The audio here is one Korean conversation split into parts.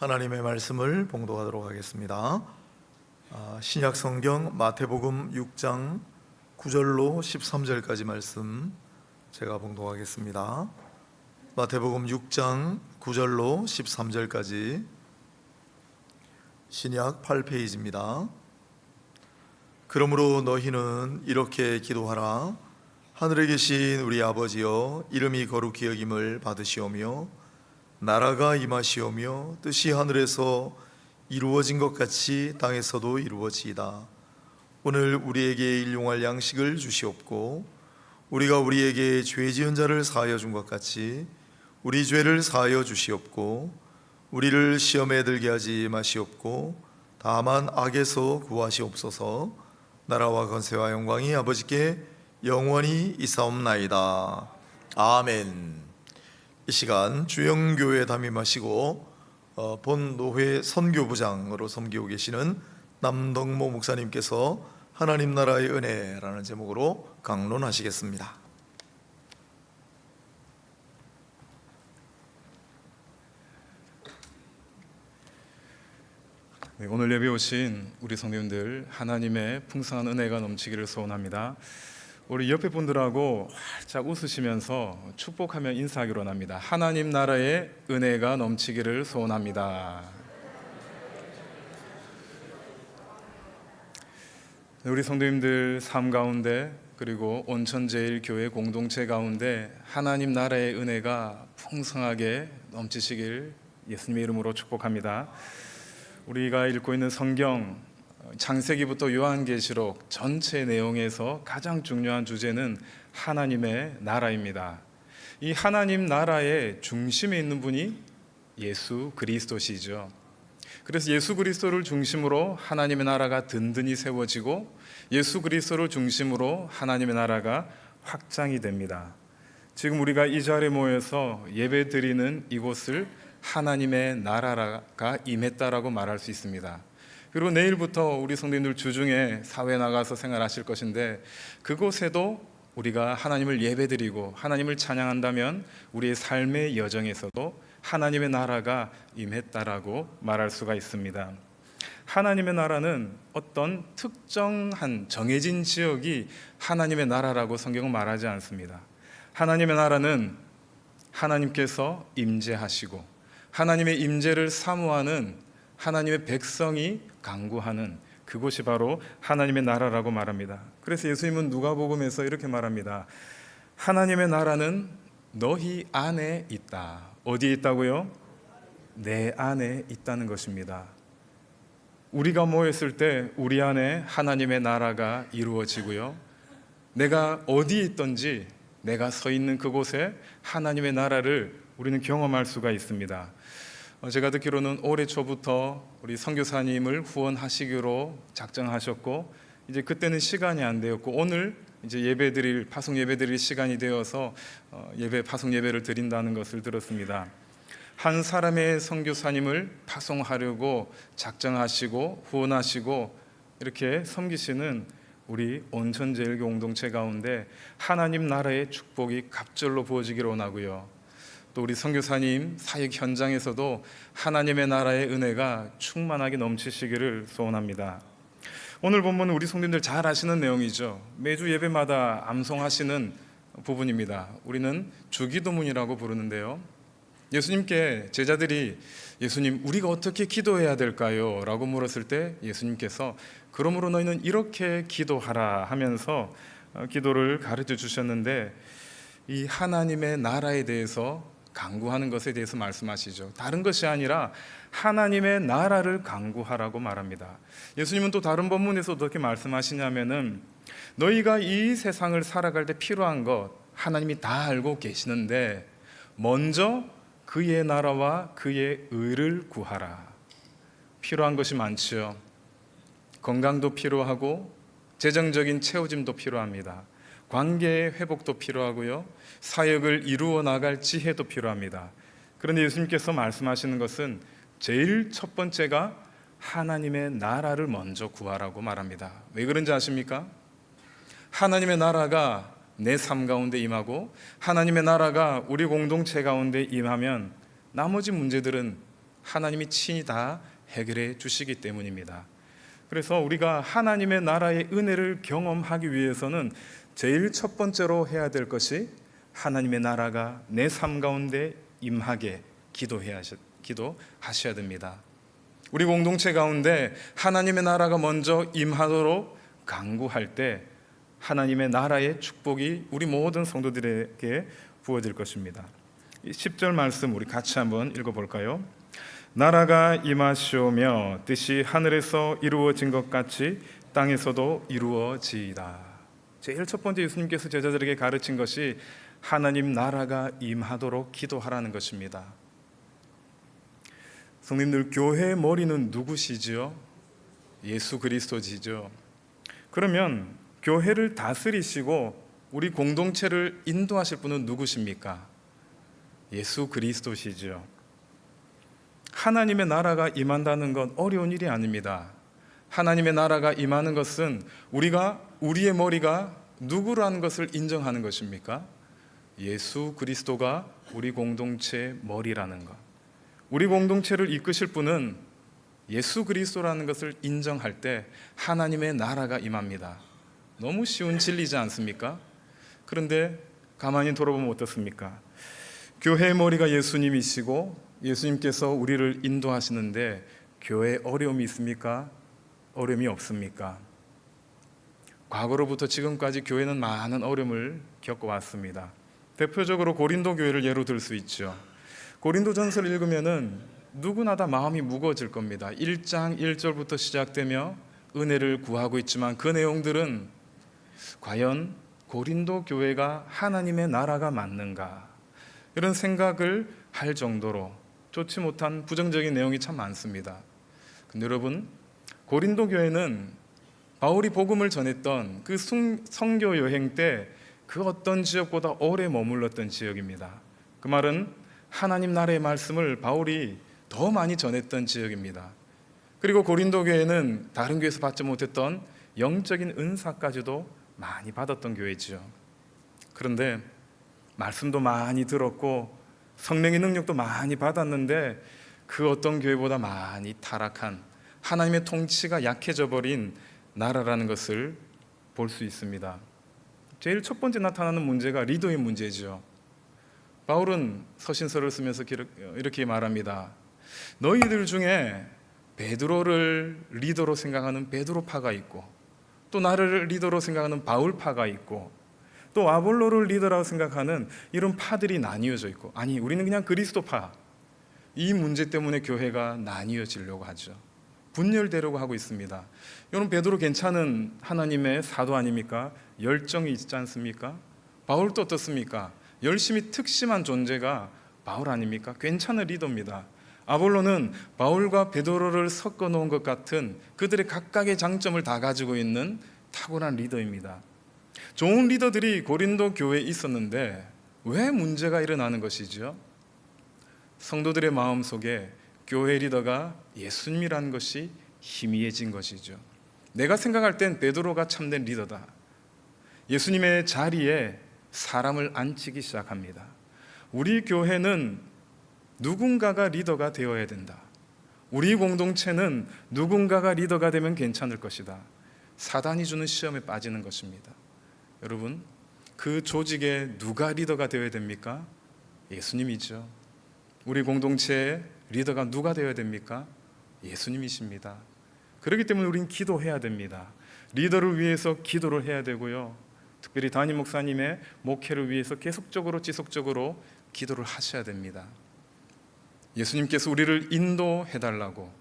하나님의 말씀을 봉독하도록 하겠습니다. 신약 성경 마태복음 6장 9절로 13절까지 말씀 제가 봉독하겠습니다. 마태복음 6장 9절로 13절까지 신약 8페이지입니다. 그러므로 너희는 이렇게 기도하라. 하늘에 계신 우리 아버지여, 이름이 거룩히 여김을 받으시오며 나라가 임하시오며 뜻이 하늘에서 이루어진 것 같이 땅에서도 이루어지이다. 오늘 우리에게 일용할 양식을 주시옵고 우리가 우리에게 죄 지은 자를 사하여 준 것 같이 우리 죄를 사하여 주시옵고 우리를 시험에 들게 하지 마시옵고 다만 악에서 구하시옵소서. 나라와 권세와 영광이 아버지께 영원히 있사옵나이다. 아멘. 이 시간 주영교회 담임하시고 본노회 선교부장으로 섬기고 계시는 남덕모 목사님께서 하나님 나라의 은혜라는 제목으로 강론하시겠습니다. 네, 오늘 예배 오신 우리 성도님들, 하나님의 풍성한 은혜가 넘치기를 소원합니다. 우리 옆에 분들하고 활짝 웃으시면서 축복하며 인사하기로 합니다. 하나님 나라의 은혜가 넘치기를 소원합니다. 우리 성도님들 삶 가운데, 그리고 온천제일교회 공동체 가운데 하나님 나라의 은혜가 풍성하게 넘치시길 예수님의 이름으로 축복합니다. 우리가 읽고 있는 성경 창세기부터 요한계시록 전체 내용에서 가장 중요한 주제는 하나님의 나라입니다. 이 하나님 나라의 중심에 있는 분이 예수 그리스도시죠. 그래서 예수 그리스도를 중심으로 하나님의 나라가 든든히 세워지고 예수 그리스도를 중심으로 하나님의 나라가 확장이 됩니다. 지금 우리가 이 자리에 모여서 예배드리는 이곳을 하나님의 나라가 임했다라고 말할 수 있습니다. 그리고 내일부터 우리 성도님들 주중에 사회에 나가서 생활하실 것인데 그곳에도 우리가 하나님을 예배드리고 하나님을 찬양한다면 우리의 삶의 여정에서도 하나님의 나라가 임했다라고 말할 수가 있습니다. 하나님의 나라는 어떤 특정한 정해진 지역이 하나님의 나라라고 성경은 말하지 않습니다. 하나님의 나라는 하나님께서 임재하시고 하나님의 임재를 사모하는 하나님의 백성이 강구하는 그곳이 바로 하나님의 나라라고 말합니다. 그래서 예수님은 누가복음에서 이렇게 말합니다. 하나님의 나라는 너희 안에 있다. 어디에 있다고요? 내 안에 있다는 것입니다. 우리가 모였을 때 우리 안에 하나님의 나라가 이루어지고요, 내가 어디에 있든지 내가 서 있는 그곳에 하나님의 나라를 우리는 경험할 수가 있습니다. 제가 듣기로는 올해 초부터 우리 선교사님을 후원하시기로 작정하셨고 이제 그때는 시간이 안 되었고 오늘 이제 파송 예배 드릴 시간이 되어서 파송 예배를 드린다는 것을 들었습니다. 한 사람의 선교사님을 파송하려고 작정하시고 후원하시고 이렇게 섬기시는 우리 온천제일교 공동체 가운데 하나님 나라의 축복이 갑절로 부어지기를 원하고요, 또 우리 선교사님 사역 현장에서도 하나님의 나라의 은혜가 충만하게 넘치시기를 소원합니다. 오늘 본문은 우리 성도님들 잘 아시는 내용이죠. 매주 예배마다 암송하시는 부분입니다. 우리는 주기도문이라고 부르는데요, 예수님께 제자들이 예수님, 우리가 어떻게 기도해야 될까요? 라고 물었을 때 예수님께서 그러므로 너희는 이렇게 기도하라 하면서 기도를 가르쳐 주셨는데, 이 하나님의 나라에 대해서 강구하는 것에 대해서 말씀하시죠. 다른 것이 아니라 하나님의 나라를 강구하라고 말합니다. 예수님은 또 다른 본문에서 어떻게 말씀하시냐면은 너희가 이 세상을 살아갈 때 필요한 것 하나님이 다 알고 계시는데 먼저 그의 나라와 그의 의를 구하라. 필요한 것이 많지요. 건강도 필요하고 재정적인 채워짐도 필요합니다. 관계의 회복도 필요하고요, 사역을 이루어 나갈 지혜도 필요합니다. 그런데 예수님께서 말씀하시는 것은 제일 첫 번째가 하나님의 나라를 먼저 구하라고 말합니다. 왜 그런지 아십니까? 하나님의 나라가 내 삶 가운데 임하고 하나님의 나라가 우리 공동체 가운데 임하면 나머지 문제들은 하나님이 친히 다 해결해 주시기 때문입니다. 그래서 우리가 하나님의 나라의 은혜를 경험하기 위해서는 제일 첫 번째로 해야 될 것이 하나님의 나라가 내 삶 가운데 임하게 기도하셔야 됩니다. 우리 공동체 가운데 하나님의 나라가 먼저 임하도록 간구할 때 하나님의 나라의 축복이 우리 모든 성도들에게 부어질 것입니다. 10절 말씀 우리 같이 한번 읽어볼까요? 나라가 임하시오며 뜻이 하늘에서 이루어진 것 같이 땅에서도 이루어지이다. 제일 첫 번째 예수님께서 제자들에게 가르친 것이 하나님 나라가 임하도록 기도하라는 것입니다. 성님들, 교회의 머리는 누구시죠? 예수 그리스도지죠. 그러면 교회를 다스리시고 우리 공동체를 인도하실 분은 누구십니까? 예수 그리스도시죠. 하나님의 나라가 임한다는 건 어려운 일이 아닙니다. 하나님의 나라가 임하는 것은 우리의 머리가 누구라는 것을 인정하는 것입니까? 예수 그리스도가 우리 공동체의 머리라는 것. 우리 공동체를 이끄실 분은 예수 그리스도라는 것을 인정할 때 하나님의 나라가 임합니다. 너무 쉬운 진리지 않습니까? 그런데 가만히 돌아보면 어떻습니까? 교회의 머리가 예수님이시고 예수님께서 우리를 인도하시는데 교회에 어려움이 있습니까? 어려움이 없습니까? 과거로부터 지금까지 교회는 많은 어려움을 겪어왔습니다. 대표적으로 고린도 교회를 예로 들 수 있죠. 고린도전서를 읽으면은 누구나 다 마음이 무거워질 겁니다. 1장 1절부터 시작되며 은혜를 구하고 있지만 그 내용들은 과연 고린도 교회가 하나님의 나라가 맞는가? 이런 생각을 할 정도로 좋지 못한 부정적인 내용이 참 많습니다. 근데 여러분, 고린도 교회는 바울이 복음을 전했던 그 선교 여행 때 그 어떤 지역보다 오래 머물렀던 지역입니다. 그 말은 하나님 나라의 말씀을 바울이 더 많이 전했던 지역입니다. 그리고 고린도 교회는 다른 교회에서 받지 못했던 영적인 은사까지도 많이 받았던 교회지요. 그런데 말씀도 많이 들었고 성령의 능력도 많이 받았는데 그 어떤 교회보다 많이 타락한, 하나님의 통치가 약해져 버린 나라라는 것을 볼 수 있습니다. 제일 첫 번째 나타나는 문제가 리더의 문제죠. 바울은 서신서를 쓰면서 이렇게 말합니다. 너희들 중에 베드로를 리더로 생각하는 베드로파가 있고, 또 나를 리더로 생각하는 바울파가 있고, 또 아볼로를 리더라고 생각하는 이런 파들이 나뉘어져 있고, 아니 우리는 그냥 그리스도파. 이 문제 때문에 교회가 나뉘어지려고 하죠. 분열되려고 하고 있습니다. 여러분, 베드로 괜찮은 하나님의 사도 아닙니까? 열정이 있지 않습니까? 바울도 어떻습니까? 열심히 특심한 존재가 바울 아닙니까? 괜찮은 리더입니다. 아볼로는 바울과 베드로를 섞어 놓은 것 같은 그들의 각각의 장점을 다 가지고 있는 탁월한 리더입니다. 좋은 리더들이 고린도 교회에 있었는데 왜 문제가 일어나는 것이죠? 성도들의 마음속에 교회 리더가 예수님이라는 것이 희미해진 것이죠. 내가 생각할 땐 베드로가 참된 리더다. 예수님의 자리에 사람을 앉히기 시작합니다. 우리 교회는 누군가가 리더가 되어야 된다. 우리 공동체는 누군가가 리더가 되면 괜찮을 것이다. 사단이 주는 시험에 빠지는 것입니다. 여러분, 그 조직에 누가 리더가 되어야 됩니까? 예수님이죠. 우리 공동체의 리더가 누가 되어야 됩니까? 예수님이십니다. 그렇기 때문에 우리는 기도해야 됩니다. 리더를 위해서 기도를 해야 되고요. 특별히 담임 목사님의 목회를 위해서 계속적으로 지속적으로 기도를 하셔야 됩니다. 예수님께서 우리를 인도해달라고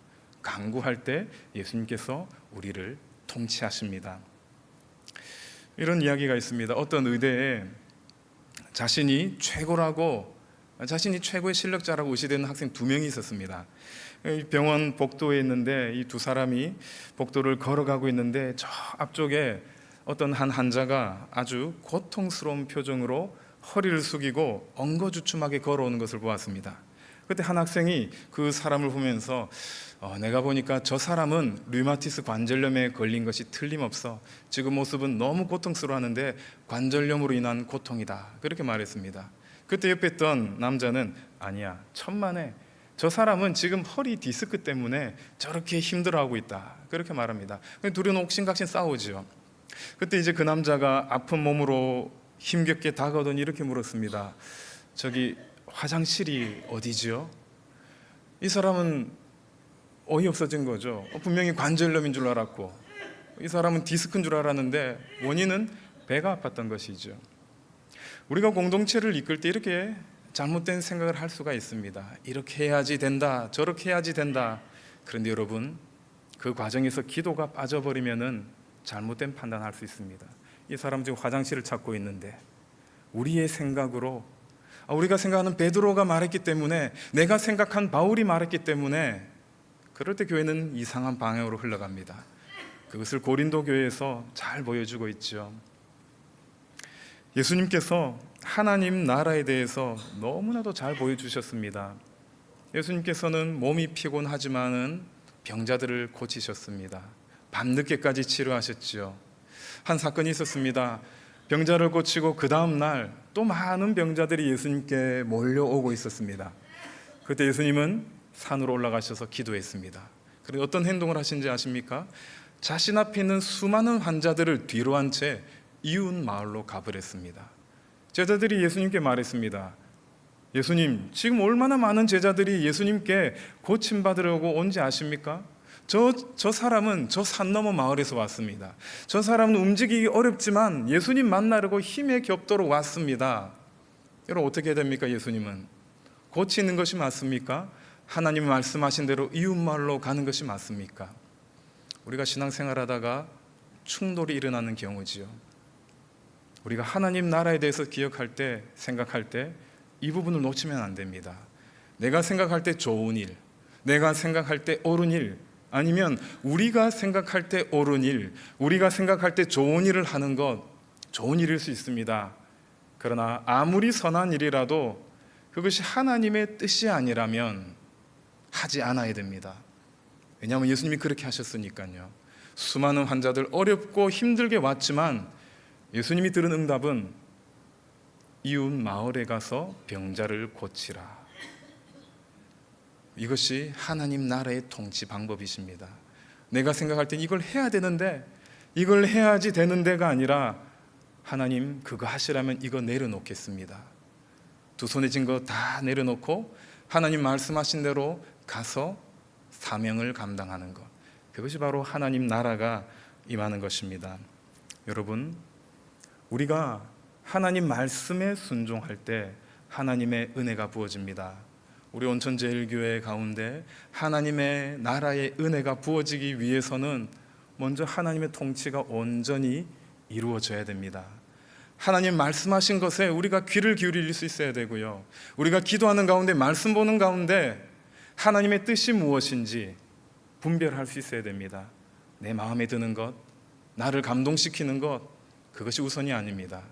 간구할 때 예수님께서 우리를 통치하십니다. 이런 이야기가 있습니다. 어떤 의대에 자신이 최고의 실력자라고 의시되는 학생 2명이 있었습니다. 병원 복도에 있는데 이 두 사람이 복도를 걸어가고 있는데 저 앞쪽에 어떤 한 환자가 아주 고통스러운 표정으로 허리를 숙이고 엉거주춤하게 걸어오는 것을 보았습니다. 그때 한 학생이 그 사람을 보면서 내가 보니까 저 사람은 류마티스 관절염에 걸린 것이 틀림없어. 지금 모습은 너무 고통스러워하는데 관절염으로 인한 고통이다. 그렇게 말했습니다. 그때 옆에 있던 남자는 아니야, 천만에 저 사람은 지금 허리 디스크 때문에 저렇게 힘들어하고 있다. 그렇게 말합니다. 둘이는 옥신각신 싸우죠. 그때 이제 그 남자가 아픈 몸으로 힘겹게 다가오더니 이렇게 물었습니다. 저기 화장실이 어디지요? 이 사람은 어이없어진 거죠. 분명히 관절염인 줄 알았고 이 사람은 디스크인 줄 알았는데 원인은 배가 아팠던 것이죠. 우리가 공동체를 이끌 때 이렇게 잘못된 생각을 할 수가 있습니다. 이렇게 해야지 된다, 저렇게 해야지 된다. 그런데 여러분, 그 과정에서 기도가 빠져버리면은 잘못된 판단할 수 있습니다. 이 사람 지금 화장실을 찾고 있는데 우리의 생각으로 우리가 생각하는 베드로가 말했기 때문에, 내가 생각한 바울이 말했기 때문에, 그럴 때 교회는 이상한 방향으로 흘러갑니다. 그것을 고린도 교회에서 잘 보여주고 있죠. 예수님께서 하나님 나라에 대해서 너무나도 잘 보여주셨습니다. 예수님께서는 몸이 피곤하지만은 병자들을 고치셨습니다. 밤늦게까지 치료하셨지요. 한 사건이 있었습니다. 병자를 고치고 그 다음 날 또 많은 병자들이 예수님께 몰려오고 있었습니다. 그때 예수님은 산으로 올라가셔서 기도했습니다. 그런데 어떤 행동을 하신지 아십니까? 자신 앞에 있는 수많은 환자들을 뒤로 한 채 이웃 마을로 가버렸습니다. 제자들이 예수님께 말했습니다. 예수님, 지금 얼마나 많은 제자들이 예수님께 고침받으려고 온지 아십니까? 저 사람은 저 산 너머 마을에서 왔습니다. 저 사람은 움직이기 어렵지만 예수님 만나려고 힘에 겹도록 왔습니다. 여러분, 어떻게 됩니까? 예수님은 고치는 것이 맞습니까? 하나님 말씀하신 대로 이웃마을로 가는 것이 맞습니까? 우리가 신앙생활하다가 충돌이 일어나는 경우지요. 우리가 하나님 나라에 대해서 기억할 때, 생각할 때 이 부분을 놓치면 안 됩니다. 내가 생각할 때 좋은 일, 내가 생각할 때 옳은 일, 아니면 우리가 생각할 때 옳은 일, 우리가 생각할 때 좋은 일을 하는 것, 좋은 일일 수 있습니다. 그러나 아무리 선한 일이라도 그것이 하나님의 뜻이 아니라면 하지 않아야 됩니다. 왜냐하면 예수님이 그렇게 하셨으니까요. 수많은 환자들 어렵고 힘들게 왔지만 예수님이 들은 응답은 이웃 마을에 가서 병자를 고치라. 이것이 하나님 나라의 통치 방법이십니다. 내가 생각할 땐 이걸 해야 되는데, 이걸 해야지 되는 데가 아니라 하나님 그거 하시라면 이거 내려놓겠습니다. 두 손에 쥔 거 다 내려놓고 하나님 말씀하신 대로 가서 사명을 감당하는 것, 그것이 바로 하나님 나라가 임하는 것입니다. 여러분, 우리가 하나님 말씀에 순종할 때 하나님의 은혜가 부어집니다. 우리 온천제일교회 가운데 하나님의 나라의 은혜가 부어지기 위해서는 먼저 하나님의 통치가 온전히 이루어져야 됩니다. 하나님 말씀하신 것에 우리가 귀를 기울일 수 있어야 되고요. 우리가 기도하는 가운데, 말씀 보는 가운데 하나님의 뜻이 무엇인지 분별할 수 있어야 됩니다. 내 마음에 드는 것, 나를 감동시키는 것, 그것이 우선이 아닙니다.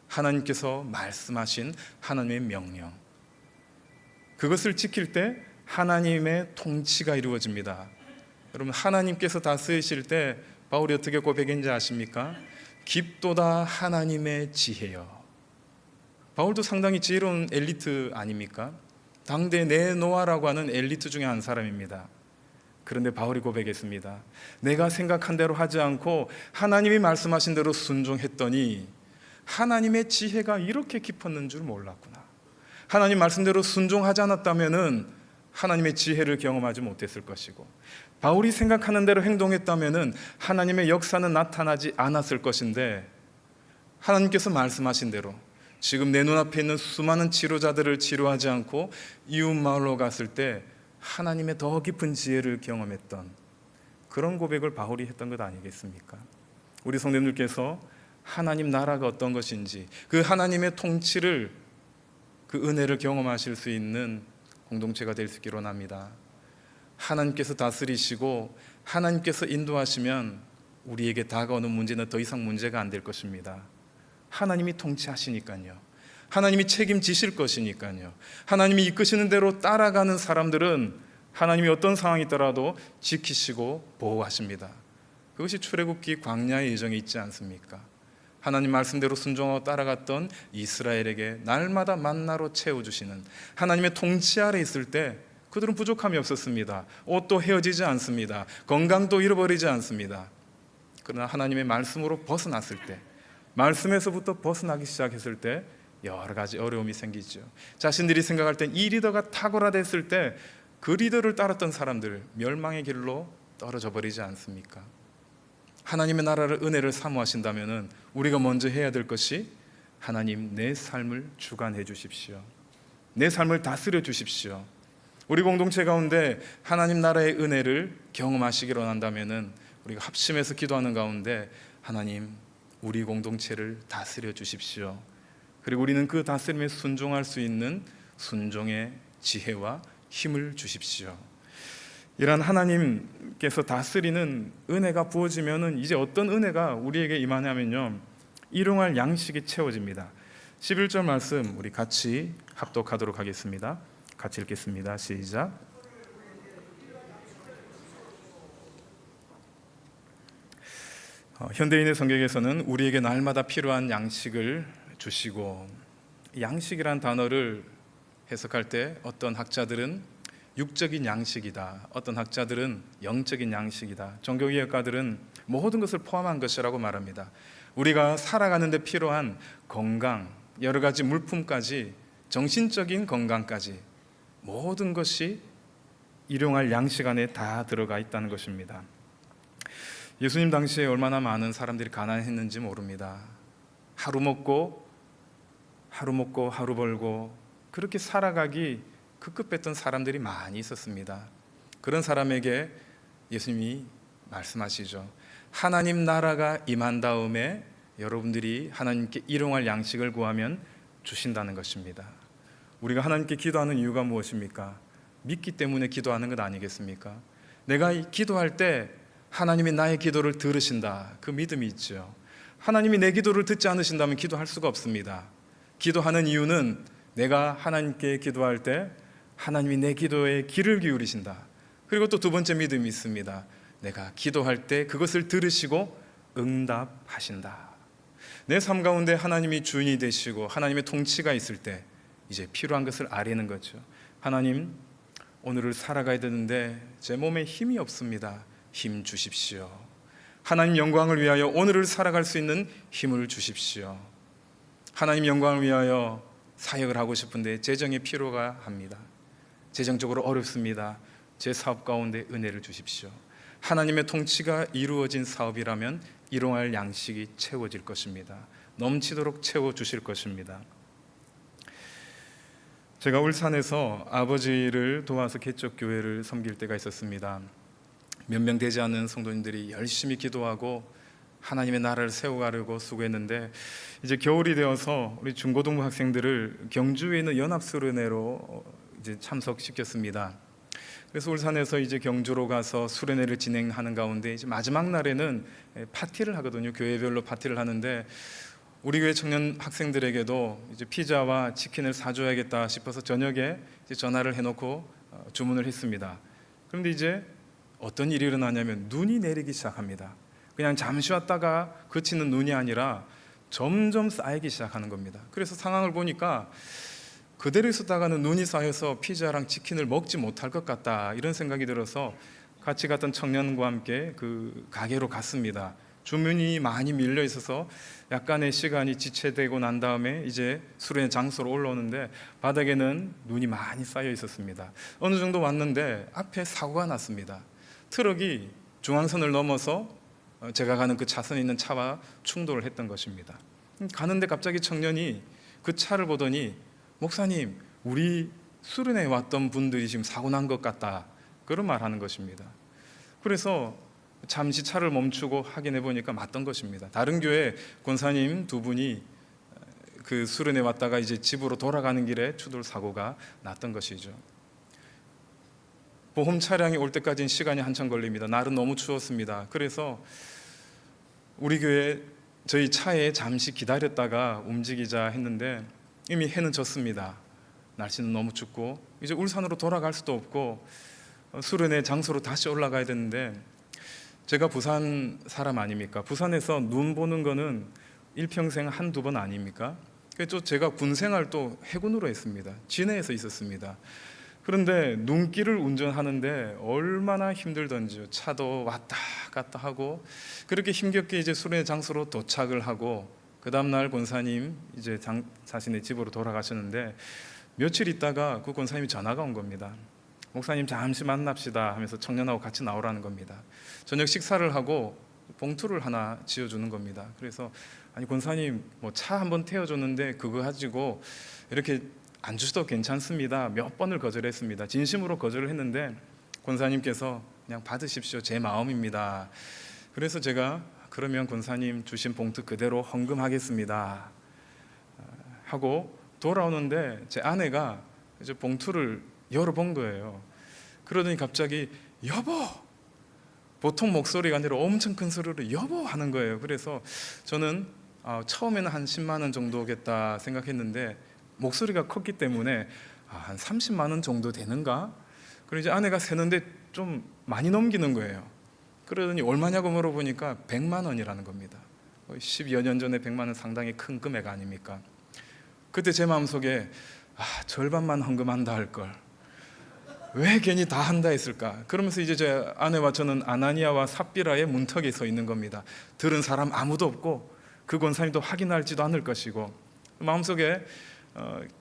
하나님께서 말씀하신 하나님의 명령, 그것을 지킬 때 하나님의 통치가 이루어집니다. 여러분, 하나님께서 다스리실 때 바울이 어떻게 고백했는지 아십니까? 깊도다 하나님의 지혜요. 바울도 상당히 지혜로운 엘리트 아닙니까? 당대 네노아라고 하는 엘리트 중에 한 사람입니다. 그런데 바울이 고백했습니다. 내가 생각한 대로 하지 않고 하나님이 말씀하신 대로 순종했더니 하나님의 지혜가 이렇게 깊었는 줄 몰랐구나. 하나님 말씀대로 순종하지 않았다면은 하나님의 지혜를 경험하지 못했을 것이고, 바울이 생각하는 대로 행동했다면은 하나님의 역사는 나타나지 않았을 것인데, 하나님께서 말씀하신 대로 지금 내 눈앞에 있는 수많은 치료자들을 치료하지 않고 이웃 마을로 갔을 때 하나님의 더 깊은 지혜를 경험했던 그런 고백을 바울이 했던 것 아니겠습니까? 우리 성도님들께서 하나님 나라가 어떤 것인지, 그 하나님의 통치를, 그 은혜를 경험하실 수 있는 공동체가 될 수 있기를 원합니다. 하나님께서 다스리시고 하나님께서 인도하시면 우리에게 다가오는 문제는 더 이상 문제가 안 될 것입니다. 하나님이 통치하시니까요. 하나님이 책임지실 것이니까요. 하나님이 이끄시는 대로 따라가는 사람들은 하나님이 어떤 상황이 있더라도 지키시고 보호하십니다. 그것이 출애굽기 광야의 예정에 있지 않습니까? 하나님 말씀대로 순종하고 따라갔던 이스라엘에게 날마다 만나로 채워주시는 하나님의 통치 아래 있을 때 그들은 부족함이 없었습니다. 옷도 헤어지지 않습니다. 건강도 잃어버리지 않습니다. 그러나 하나님의 말씀으로 벗어났을 때, 말씀에서부터 벗어나기 시작했을 때 여러 가지 어려움이 생기죠. 자신들이 생각할 땐 이 리더가 탁월하됐을 때 그 리더를 따랐던 사람들 멸망의 길로 떨어져 버리지 않습니까? 하나님의 나라를, 은혜를 사모하신다면 우리가 먼저 해야 될 것이 하나님, 내 삶을 주관해 주십시오. 내 삶을 다스려 주십시오. 우리 공동체 가운데 하나님 나라의 은혜를 경험하시기로 한다면 우리가 합심해서 기도하는 가운데 하나님, 우리 공동체를 다스려 주십시오. 그리고 우리는 그 다스림에 순종할 수 있는 순종의 지혜와 힘을 주십시오. 이러한 하나님께서 다스리는 은혜가 부어지면 이제 어떤 은혜가 우리에게 임하냐면요, 일용할 양식이 채워집니다. 11절 말씀 우리 같이 합독하도록 하겠습니다. 같이 읽겠습니다. 시작. 현대인의 성경에서는 우리에게 날마다 필요한 양식을 주시고, 양식이란 단어를 해석할 때 어떤 학자들은 육적인 양식이다, 어떤 학자들은 영적인 양식이다, 종교개혁가들은 모든 것을 포함한 것이라고 말합니다. 우리가 살아가는 데 필요한 건강, 여러 가지 물품까지, 정신적인 건강까지 모든 것이 일용할 양식 안에 다 들어가 있다는 것입니다. 예수님 당시에 얼마나 많은 사람들이 가난했는지 모릅니다. 하루 먹고 하루 벌고 그렇게 살아가기 급급했던 사람들이 많이 있었습니다. 그런 사람에게 예수님이 말씀하시죠. 하나님 나라가 임한 다음에 여러분들이 하나님께 일용할 양식을 구하면 주신다는 것입니다. 우리가 하나님께 기도하는 이유가 무엇입니까? 믿기 때문에 기도하는 것 아니겠습니까? 내가 기도할 때 하나님이 나의 기도를 들으신다, 그 믿음이 있죠. 하나님이 내 기도를 듣지 않으신다면 기도할 수가 없습니다. 기도하는 이유는 내가 하나님께 기도할 때 하나님이 내 기도에 귀를 기울이신다. 그리고 또 두 번째 믿음이 있습니다. 내가 기도할 때 그것을 들으시고 응답하신다. 내 삶 가운데 하나님이 주인이 되시고 하나님의 통치가 있을 때 이제 필요한 것을 아뢰는 거죠. 하나님, 오늘을 살아가야 되는데 제 몸에 힘이 없습니다. 힘 주십시오. 하나님 영광을 위하여 오늘을 살아갈 수 있는 힘을 주십시오. 하나님 영광을 위하여 사역을 하고 싶은데 재정이 필요가 합니다. 재정적으로 어렵습니다. 제 사업 가운데 은혜를 주십시오. 하나님의 통치가 이루어진 사업이라면 일용할 양식이 채워질 것입니다. 넘치도록 채워주실 것입니다. 제가 울산에서 아버지를 도와서 개척교회를 섬길 때가 있었습니다. 몇 명 되지 않는 성도님들이 열심히 기도하고 하나님의 나라를 세워가려고 수고했는데, 이제 겨울이 되어서 우리 중고등부 학생들을 경주에 있는 연합수련회로 이제 참석시켰습니다. 그래서 울산에서 이제 경주로 가서 수련회를 진행하는 가운데 이제 마지막 날에는 파티를 하거든요. 교회별로 파티를 하는데 우리 교회 청년 학생들에게도 이제 피자와 치킨을 사줘야겠다 싶어서 저녁에 이제 전화를 해놓고 주문을 했습니다. 그런데 이제 어떤 일이 일어나냐면 눈이 내리기 시작합니다. 그냥 잠시 왔다가 그치는 눈이 아니라 점점 쌓이기 시작하는 겁니다. 그래서 상황을 보니까 그대로 있었다가는 눈이 쌓여서 피자랑 치킨을 먹지 못할 것 같다, 이런 생각이 들어서 같이 갔던 청년과 함께 그 가게로 갔습니다. 주문이 많이 밀려 있어서 약간의 시간이 지체되고 난 다음에 이제 수련회 장소로 올라오는데 바닥에는 눈이 많이 쌓여 있었습니다. 어느 정도 왔는데 앞에 사고가 났습니다. 트럭이 중앙선을 넘어서 제가 가는 그 차선에 있는 차와 충돌을 했던 것입니다. 가는데 갑자기 청년이 그 차를 보더니 목사님, 우리 수련회에 왔던 분들이 지금 사고 난 것 같다, 그런 말 하는 것입니다. 그래서 잠시 차를 멈추고 확인해 보니까 맞던 것입니다. 다른 교회 권사님 두 분이 그 수련회 왔다가 이제 집으로 돌아가는 길에 추돌 사고가 났던 것이죠. 보험 차량이 올 때까지는 시간이 한참 걸립니다. 날은 너무 추웠습니다. 그래서 우리 교회 저희 차에 잠시 기다렸다가 움직이자 했는데 이미 해는 졌습니다. 날씨는 너무 춥고 이제 울산으로 돌아갈 수도 없고 수련회 장소로 다시 올라가야 되는데, 제가 부산 사람 아닙니까? 부산에서 눈 보는 거는 일평생 한두 번 아닙니까? 그래서 제가 군 생활 또 해군으로 했습니다. 진해에서 있었습니다. 그런데 눈길을 운전하는데 얼마나 힘들던지요. 차도 왔다 갔다 하고 그렇게 힘겹게 이제 수련의 장소로 도착을 하고 그 다음 날 권사님 이제 자신의 집으로 돌아가셨는데 며칠 있다가 그 권사님이 전화가 온 겁니다. 목사님 잠시 만납시다 하면서 청년하고 같이 나오라는 겁니다. 저녁 식사를 하고 봉투를 하나 지어주는 겁니다. 그래서 아니 권사님 뭐 차 한번 태워줬는데 그거 가지고 이렇게 안 주셔도 괜찮습니다. 몇 번을 거절했습니다. 진심으로 거절을 했는데 권사님께서 그냥 받으십시오. 제 마음입니다. 그래서 제가 그러면 권사님 주신 봉투 그대로 헌금하겠습니다 하고 돌아오는데 제 아내가 이제 봉투를 열어본 거예요. 그러더니 갑자기 여보, 보통 목소리가 아니라 엄청 큰 소리로 여보 하는 거예요. 그래서 저는 처음에는 한 10만 원 정도겠다 생각했는데 목소리가 컸기 때문에 한 30만 원 정도 되는가? 그리고 이제 아내가 세는데 좀 많이 넘기는 거예요. 그러더니 얼마냐고 물어보니까 100만 원이라는 겁니다. 10여 년 전에 100만 원 상당히 큰 금액 아닙니까? 그때 제 마음속에 절반만 헌금한다 할 걸. 왜 괜히 다 한다 했을까? 그러면서 이제 제 아내와 저는 아나니아와 삽비라의 문턱에 서 있는 겁니다. 들은 사람 아무도 없고 그 권사님도 확인할지도 않을 것이고 마음속에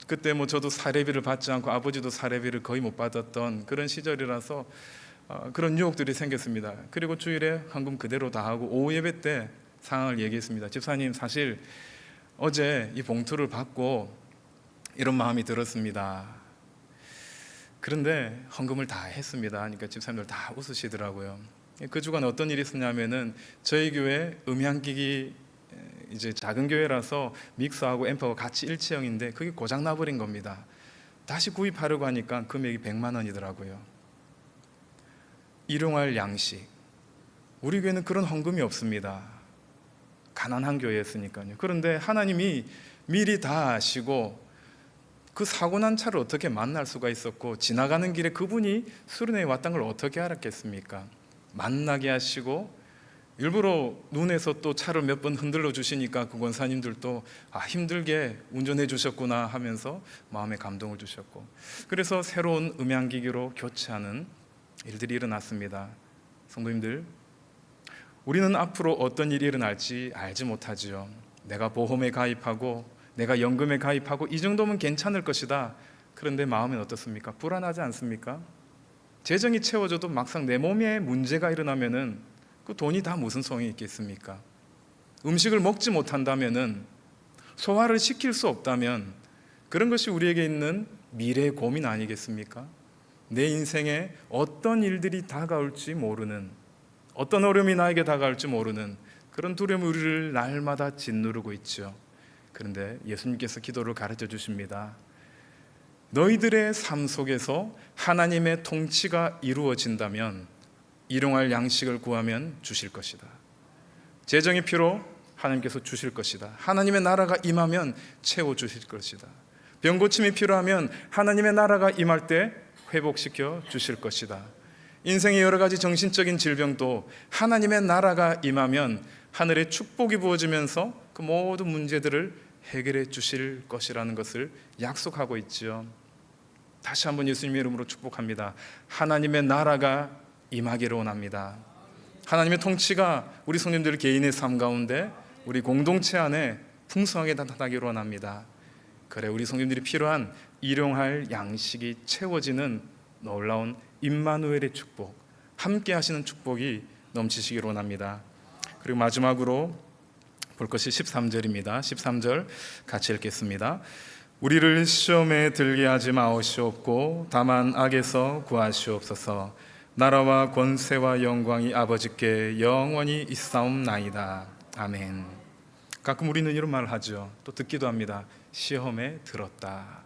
그때 뭐 저도 사례비를 받지 않고 아버지도 사례비를 거의 못 받았던 그런 시절이라서 그런 유혹들이 생겼습니다. 그리고 주일에 헌금 그대로 다 하고 오후 예배 때 상황을 얘기했습니다. 집사님 사실 어제 이 봉투를 받고 이런 마음이 들었습니다. 그런데 헌금을 다 했습니다. 그러니까 집사님들 다 웃으시더라고요. 그 주간 어떤 일이 있었냐면은 저희 교회 음향기기 이제 작은 교회라서 믹서하고 앰프가 같이 일체형인데 그게 고장 나버린 겁니다. 다시 구입하려고 하니까 금액이 100만 원이더라고요. 일용할 양식. 우리 교회는 그런 헌금이 없습니다. 가난한 교회였으니까요. 그런데 하나님이 미리 다 아시고 그 사고 난 차를 어떻게 만날 수가 있었고 지나가는 길에 그분이 수련회에 왔다는 걸 어떻게 알았겠습니까? 만나게 하시고 일부러 눈에서 또 차를 몇 번 흔들어 주시니까 그 권사님들도 힘들게 운전해 주셨구나 하면서 마음에 감동을 주셨고 그래서 새로운 음향기기로 교체하는 일들이 일어났습니다. 성도님들, 우리는 앞으로 어떤 일이 일어날지 알지 못하지요. 내가 보험에 가입하고 내가 연금에 가입하고 이 정도면 괜찮을 것이다. 그런데 마음은 어떻습니까? 불안하지 않습니까? 재정이 채워져도 막상 내 몸에 문제가 일어나면은 그 돈이 다 무슨 소용이 있겠습니까? 음식을 먹지 못한다면은 소화를 시킬 수 없다면 그런 것이 우리에게 있는 미래의 고민 아니겠습니까? 내 인생에 어떤 일들이 다가올지 모르는 어떤 어려움이 나에게 다가올지 모르는 그런 두려움이 우리를 날마다 짓누르고 있죠. 그런데 예수님께서 기도를 가르쳐 주십니다. 너희들의 삶 속에서 하나님의 통치가 이루어진다면 일용할 양식을 구하면 주실 것이다. 재정이 필요 하나님께서 주실 것이다. 하나님의 나라가 임하면 채워주실 것이다. 병고침이 필요하면 하나님의 나라가 임할 때 회복시켜 주실 것이다. 인생의 여러 가지 정신적인 질병도 하나님의 나라가 임하면 하늘의 축복이 부어지면서 그 모든 문제들을 해결해 주실 것이라는 것을 약속하고 있지요. 다시 한번 예수님의 이름으로 축복합니다. 하나님의 나라가 임하기를 원합니다. 하나님의 통치가 우리 성도님들 개인의 삶 가운데 우리 공동체 안에 풍성하게 나타나기를 원합니다. 그래 우리 성도님들이 필요한 일용할 양식이 채워지는 놀라운 임마누엘의 축복, 함께 하시는 축복이 넘치시기를 원합니다. 그리고 마지막으로 볼 것이 13절입니다. 13절 같이 읽겠습니다. 우리를 시험에 들게 하지 마옵시옵고 다만 악에서 구하시옵소서. 나라와 권세와 영광이 아버지께 영원히 있사옵나이다. 아멘. 가끔 우리는 이런 말을 하죠. 또 듣기도 합니다. 시험에 들었다.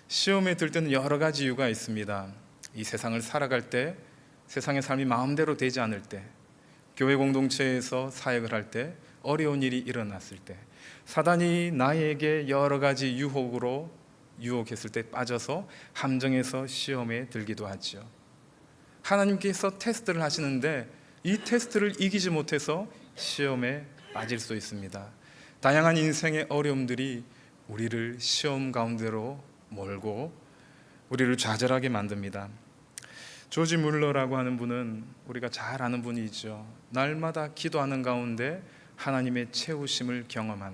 시험에 들 때는 여러 가지 이유가 있습니다. 이 세상을 살아갈 때, 세상의 삶이 마음대로 되지 않을 때, 교회 공동체에서 사역을 할 때, 어려운 일이 일어났을 때, 사단이 나에게 여러 가지 유혹으로 유혹했을 때 빠져서 함정에서 시험에 들기도 하죠. 하나님께서 테스트를 하시는데 이 테스트를 이기지 못해서 시험에 빠질 수 있습니다. 다양한 인생의 어려움들이 우리를 시험 가운데로 몰고 우리를 좌절하게 만듭니다. 조지 물러라고 하는 분은 우리가 잘 아는 분이죠. 날마다 기도하는 가운데 하나님의 채우심을 경험한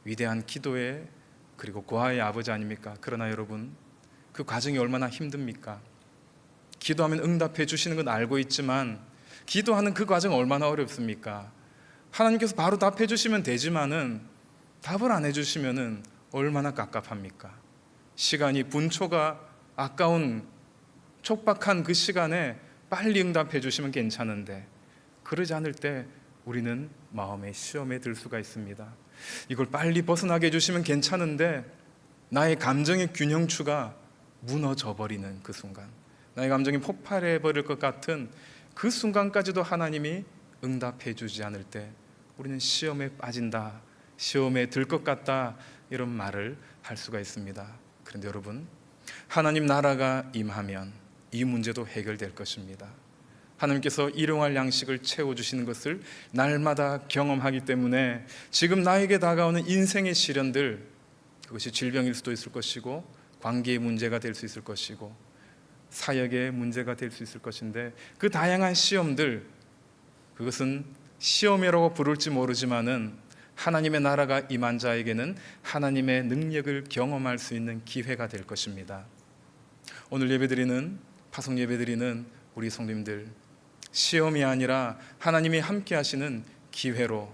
위대한 기도의 그리고 고아의 아버지 아닙니까? 그러나 여러분, 그 과정이 얼마나 힘듭니까? 기도하면 응답해 주시는 건 알고 있지만 기도하는 그 과정 얼마나 어렵습니까? 하나님께서 바로 답해 주시면 되지만은 답을 안 해주시면은 얼마나 갑갑합니까? 시간이 분초가 아까운 촉박한 그 시간에 빨리 응답해 주시면 괜찮은데 그러지 않을 때 우리는 마음의 시험에 들 수가 있습니다. 이걸 빨리 벗어나게 해주시면 괜찮은데 나의 감정의 균형추가 무너져 버리는 그 순간, 나의 감정이 폭발해 버릴 것 같은 그 순간까지도 하나님이 응답해 주지 않을 때 우리는 시험에 빠진다, 시험에 들 것 같다, 이런 말을 할 수가 있습니다. 그런데 여러분, 하나님 나라가 임하면 이 문제도 해결될 것입니다. 하나님께서 일용할 양식을 채워주시는 것을 날마다 경험하기 때문에 지금 나에게 다가오는 인생의 시련들, 그것이 질병일 수도 있을 것이고 관계의 문제가 될 수 있을 것이고 사역의 문제가 될 수 있을 것인데 그 다양한 시험들, 그것은 시험이라고 부를지 모르지만은 하나님의 나라가 임한 자에게는 하나님의 능력을 경험할 수 있는 기회가 될 것입니다. 오늘 예배드리는 파송 예배드리는 우리 성도님들, 시험이 아니라 하나님이 함께 하시는 기회로,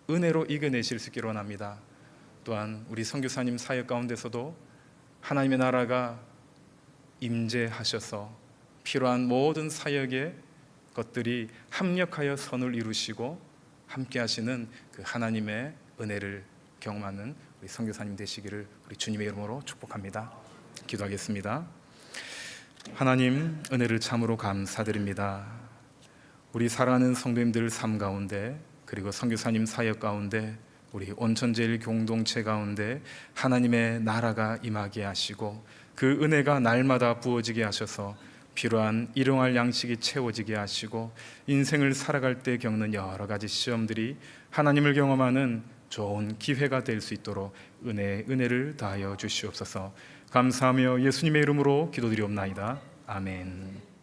은혜로 이겨내실 수 있기를 원합니다. 또한 우리 선교사님 사역 가운데서도 하나님의 나라가 임재하셔서 필요한 모든 사역의 것들이 합력하여 선을 이루시고 함께 하시는 그 하나님의 은혜를 경험하는 우리 선교사님 되시기를 우리 주님의 이름으로 축복합니다. 기도하겠습니다. 하나님, 은혜를 참으로 감사드립니다. 우리 사랑하는 성도님들 삶 가운데, 그리고 선교사님 사역 가운데, 우리 온천제일 공동체 가운데 하나님의 나라가 임하게 하시고 그 은혜가 날마다 부어지게 하셔서 필요한 일용할 양식이 채워지게 하시고 인생을 살아갈 때 겪는 여러 가지 시험들이 하나님을 경험하는 좋은 기회가 될 수 있도록 은혜를 다하여 주시옵소서. 감사하며 예수님의 이름으로 기도드리옵나이다. 아멘.